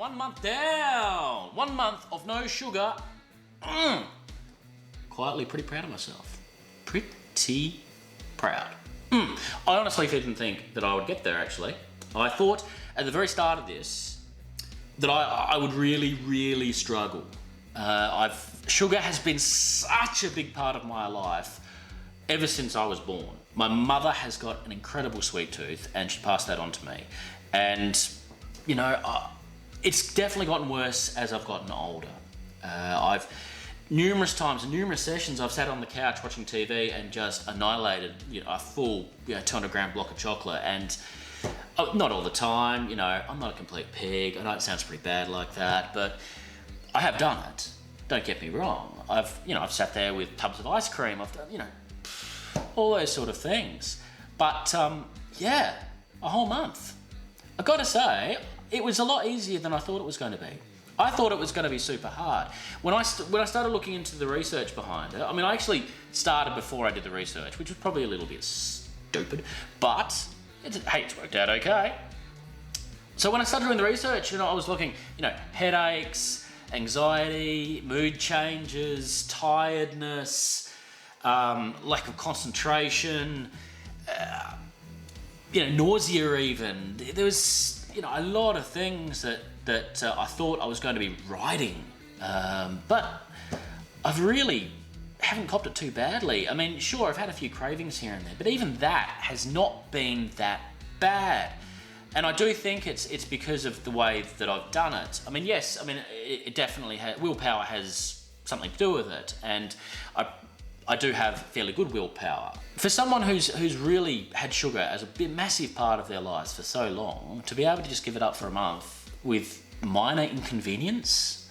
1 month down. 1 month of no sugar. Quietly pretty proud of myself. Pretty proud. I honestly didn't think that I would get there, actually. I thought at the very start of this that I would really struggle. Sugar has been such a big part of my life ever since I was born. My mother has got an incredible sweet tooth, and she passed that on to me. And, you know, it's definitely gotten worse as I've gotten older. I've numerous times, numerous sessions, I've sat on the couch watching TV and just annihilated, you know, a full 200 gram block of chocolate. And not all the time, you know, I'm not a complete pig. I know it sounds pretty bad like that, but I have done it. Don't get me wrong. I've sat there with tubs of ice cream. I've done, you know, all those sort of things. But yeah, a whole month. I've got to say, it was a lot easier than I thought it was going to be. I thought it was going to be super hard. When I started looking into the research behind it, I mean, I actually started before I did the research, which was probably a little bit stupid, but it's worked out okay. So when I started doing the research, you know, I was looking, you know, headaches, anxiety, mood changes, tiredness, lack of concentration, you know, nausea even. There was, you know, a lot of things that I thought I was going to be writing, but I've really haven't copped it too badly. I mean, sure, I've had a few cravings here and there, but even that has not been that bad. And I do think it's because of the way that I've done it. I mean, yes, I mean, it definitely willpower has something to do with it, and I do have fairly good willpower. For someone who's really had sugar as a massive part of their lives for so long, to be able to just give it up for a month with minor inconvenience,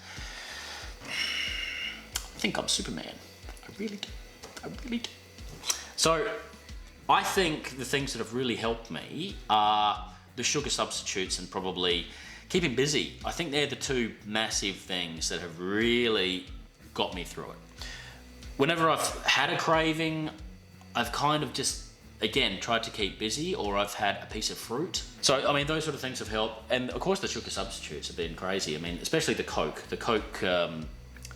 I think I'm Superman. I really do. So I think the things that have really helped me are the sugar substitutes and probably keeping busy. I think they're the two massive things that have really got me through it. Whenever I've had a craving, I've kind of just, again, tried to keep busy, or I've had a piece of fruit. So, I mean, those sort of things have helped. And of course the sugar substitutes have been crazy. I mean, especially the Coke. The Coke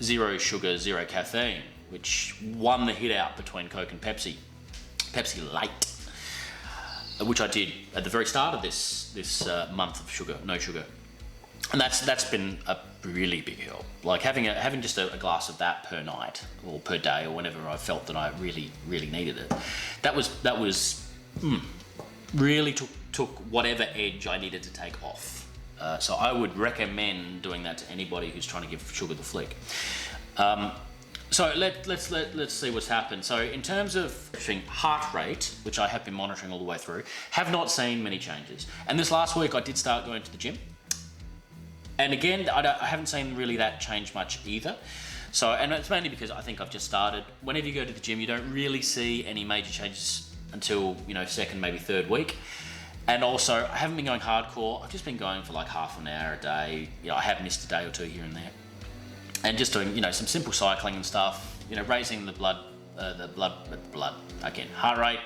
zero sugar, zero caffeine, which won the hit out between Coke and Pepsi. Pepsi Light, which I did at the very start of this month of sugar, no sugar. And that's been a really big help. Like having just a glass of that per night or per day or whenever I felt that I really needed it. That was really took whatever edge I needed to take off. So I would recommend doing that to anybody who's trying to give sugar the flick. So let's see what's happened. So in terms of heart rate, which I have been monitoring all the way through, have not seen many changes. And this last week I did start going to the gym. And again, I haven't seen really that change much either. So, and it's mainly because I think I've just started. Whenever you go to the gym, you don't really see any major changes until, you know, second, maybe third week. And also, I haven't been going hardcore. I've just been going for like half an hour a day. You know, I have missed a day or two here and there. And just doing, you know, some simple cycling and stuff, you know, raising the blood, again, heart rate,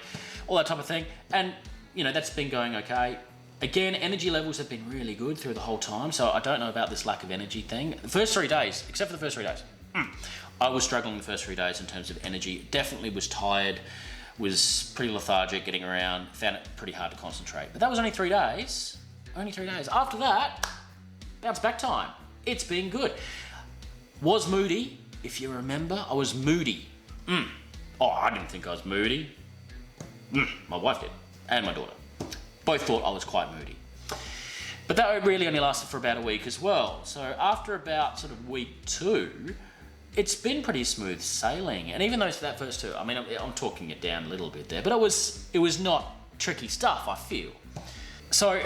all that type of thing. And, you know, that's been going okay. Again, energy levels have been really good through the whole time, so I don't know about this lack of energy thing. The first 3 days, except for the first 3 days, I was struggling the first 3 days in terms of energy. Definitely was tired, was pretty lethargic getting around, found it pretty hard to concentrate. But that was only 3 days. Only 3 days. After that, bounce back time. It's been good. Was moody, if you remember. I was moody. Oh, I didn't think I was moody. My wife did, and my daughter. Both thought I was quite moody. But that really only lasted for about a week as well. So after about sort of week 2, it's been pretty smooth sailing. And even though for that first 2, I mean, I'm talking it down a little bit there, but it was not tricky stuff, I feel. So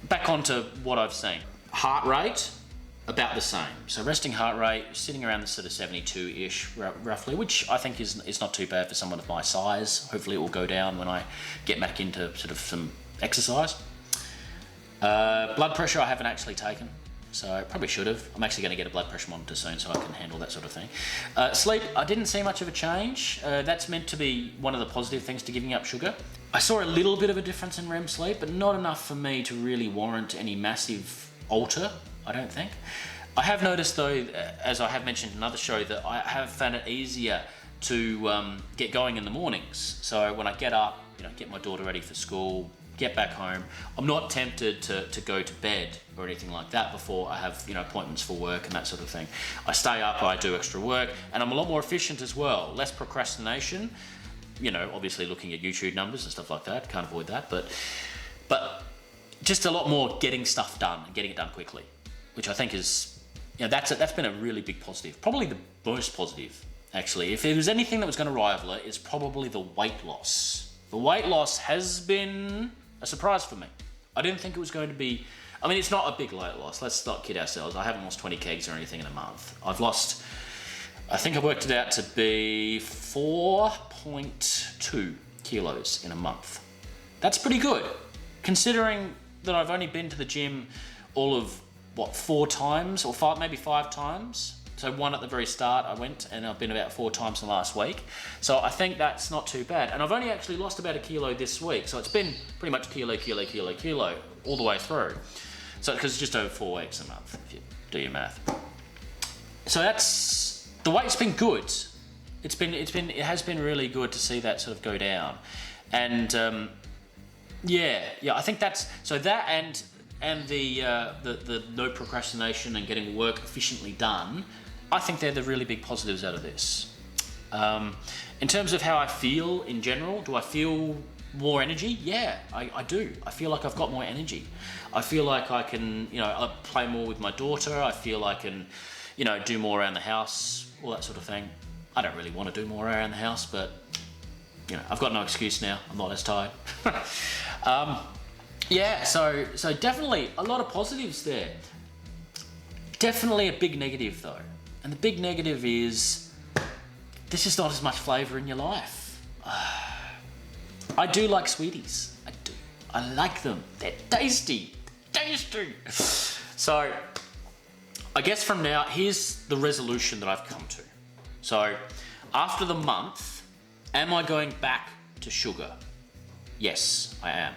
back onto what I've seen. Heart rate, about the same. So resting heart rate, sitting around the sort of 72-ish roughly, which I think is not too bad for someone of my size. Hopefully it will go down when I get back into sort of some exercise. Blood pressure I haven't actually taken, so I probably should have. I'm actually going to get a blood pressure monitor soon so I can handle that sort of thing. Sleep, I didn't see much of a change. That's meant to be one of the positive things to giving up sugar. I saw a little bit of a difference in REM sleep, but not enough for me to really warrant any massive alter. I don't think. I have noticed though, as I have mentioned in another show, that I have found it easier to get going in the mornings. So when I get up, get my daughter ready for school, get back home, I'm not tempted to go to bed or anything like that before I have appointments for work and that sort of thing. I stay up, I do extra work, and I'm a lot more efficient as well. Less procrastination, obviously looking at YouTube numbers and stuff like that, can't avoid that, but just a lot more getting stuff done and getting it done quickly, which I think is, that's been a really big positive, probably the most positive actually. If there was anything that was going to rival it, it's probably the weight loss. The weight loss has been a surprise for me. I didn't think it was going to be, it's not a big weight loss, let's not kid ourselves. I haven't lost 20 kgs or anything in a month. I've lost, I think I worked it out to be 4.2 kilos in a month. That's pretty good, considering that I've only been to the gym all of, 4 times or 5, maybe 5 times. So one at the very start I went, and I've been about 4 times in the last week. So I think that's not too bad. And I've only actually lost about 1 kilo this week. So it's been pretty much kilo all the way through. So because it's just over 4 weeks a month, if you do your math. So the weight's been good. It has been really good to see that sort of go down. And I think that's, so that and the no procrastination and getting work efficiently done, I think they're the really big positives out of this. In terms of how I feel in general, do I feel more energy? Yeah, I do. I feel like I've got more energy. I feel like I can, I play more with my daughter. I feel I can, do more around the house, all that sort of thing. I don't really want to do more around the house, but, I've got no excuse now. I'm not as tired. So definitely a lot of positives there. Definitely a big negative though. And the big negative is there's just not as much flavour in your life. I do like sweeties. I do. I like them. They're tasty. Tasty. So I guess from now, here's the resolution that I've come to. So after the month, am I going back to sugar? Yes, I am.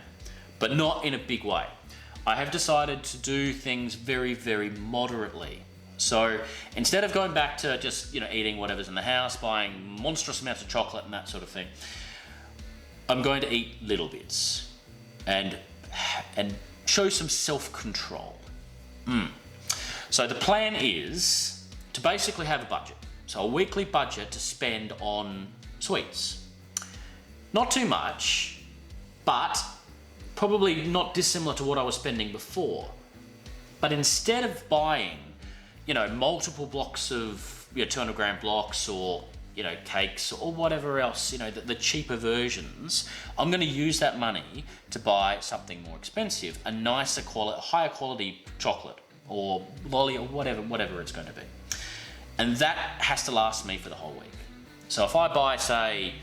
But not in a big way. I have decided to do things very, very moderately. So instead of going back to just, eating whatever's in the house, buying monstrous amounts of chocolate and that sort of thing, I'm going to eat little bits and show some self-control. So the plan is to basically have a budget. So a weekly budget to spend on sweets. Not too much, but probably not dissimilar to what I was spending before. But instead of buying, multiple blocks of 200 gram blocks or, cakes or whatever else, the cheaper versions, I'm going to use that money to buy something more expensive, a nicer quality, higher quality chocolate or lolly or whatever it's going to be. And that has to last me for the whole week. So if I buy, say,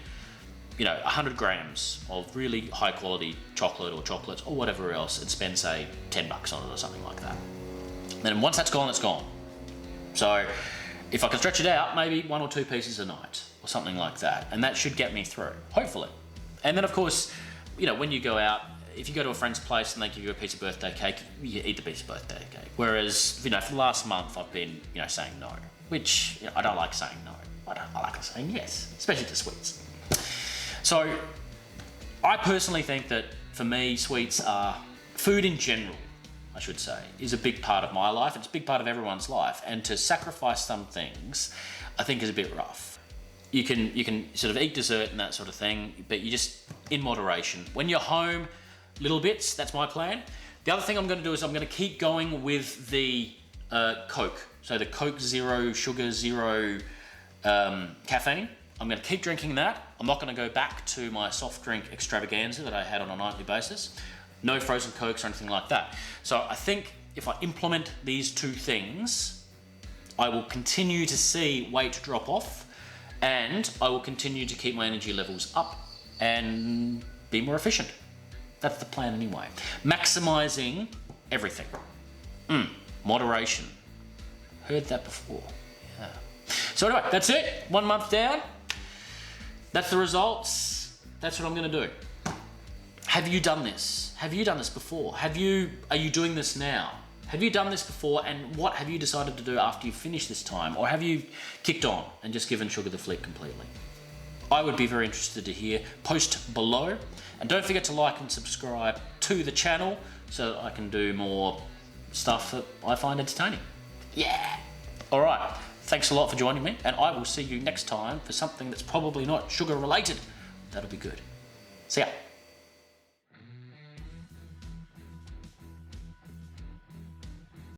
100 grams of really high quality chocolate or chocolates or whatever else and spend, say, $10 on it or something like that. Then once that's gone, it's gone. So if I can stretch it out, maybe 1 or 2 pieces a night or something like that. And that should get me through, hopefully. And then of course, when you go out, if you go to a friend's place and they give you a piece of birthday cake, you eat the piece of birthday cake. Whereas, for the last month I've been, saying no, which I don't like saying no. I like saying yes, especially to sweets. So I personally think that for me, sweets are food in general, I should say, is a big part of my life. It's a big part of everyone's life. And to sacrifice some things, I think is a bit rough. You can sort of eat dessert and that sort of thing, but you just, in moderation. When you're home, little bits, that's my plan. The other thing I'm going to do is I'm going to keep going with the Coke. So the Coke Zero Sugar, Zero Caffeine. I'm going to keep drinking that. I'm not going to go back to my soft drink extravaganza that I had on a nightly basis. No frozen Cokes or anything like that. So I think if I implement these 2 things, I will continue to see weight drop off and I will continue to keep my energy levels up and be more efficient. That's the plan anyway. Maximizing everything. Moderation. Heard that before. Yeah. So anyway, that's it. 1 month down. That's the results. That's what I'm going to do. Have you done this? Have you done this before? Are you doing this now? Have you done this before, and what have you decided to do after you've finished this time? Or have you kicked on and just given sugar the flick completely? I would be very interested to hear. Post below. And don't forget to like and subscribe to the channel so that I can do more stuff that I find entertaining. Yeah! Alright, thanks a lot for joining me, and I will see you next time for something that's probably not sugar related. That'll be good. See ya.